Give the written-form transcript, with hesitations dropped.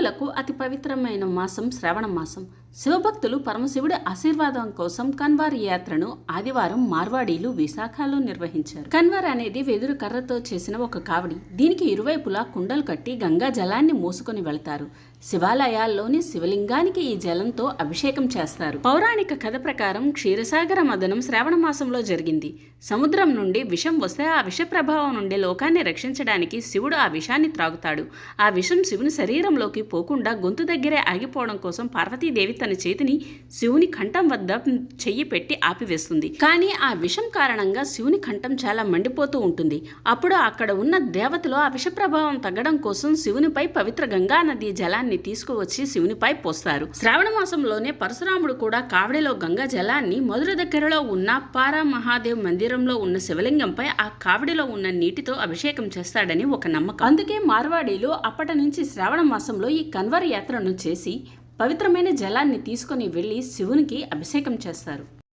హిందువులకు అతి పవిత్రమైన మాసం శ్రావణ మాసం. శివభక్తులు పరమశివుడి ఆశీర్వాదం కోసం కన్వార్ యాత్రను ఆదివారం మార్వాడీలు విశాఖలో నిర్వహించారు. కన్వార్ అనేది వెదురు కర్రతో చేసిన ఒక కావడి. దీనికి ఇరువైపులా కుండలు కట్టి గంగా జలాన్ని మోసుకొని వెళ్తారు. శివాలయాల్లోని శివలింగానికి ఈ జలంతో అభిషేకం చేస్తారు. పౌరాణిక కథ ప్రకారం క్షీరసాగర మదనం శ్రావణ మాసంలో జరిగింది. సముద్రం నుండి విషం వస్తే ఆ విష ప్రభావం నుండి లోకాన్ని రక్షించడానికి శివుడు ఆ విషాన్ని త్రాగుతాడు. ఆ విషం శివుని శరీరంలోకి పోకుండా గొంతు దగ్గరే ఆగిపోవడం కోసం పార్వతీదేవి తన చేతిని శివుని కంఠం వద్ద చెయ్యి పెట్టి ఆపివేస్తుంది. కానీ ఆ విషం కారణంగా శివుని కంఠం చాలా మండిపోతూ ఉంటుంది. అప్పుడు అక్కడ ఉన్న దేవతలు ఆ విష ప్రభావం తగ్గడం కోసం శివునిపై పవిత్ర గంగా నది జలాన్ని తీసుకువచ్చి శివునిపై పోస్తారు. శ్రావణ మాసంలోనే పరశురాముడు కూడా కావడిలో గంగా జలాన్ని మధుర దగ్గరలో ఉన్న పారా మహాదేవ్ మందిరంలో ఉన్న శివలింగంపై ఆ కావడిలో ఉన్న నీటితో అభిషేకం చేస్తాడని ఒక నమ్మకం. అందుకే మార్వాడీలు అప్పటి నుంచి శ్రావణ మాసంలో ఈ కన్వర్ యాత్రను చేసి పవిత్రమైన జలాన్ని తీసుకొని వెళ్లి శివునికి అభిషేకం చేస్తారు.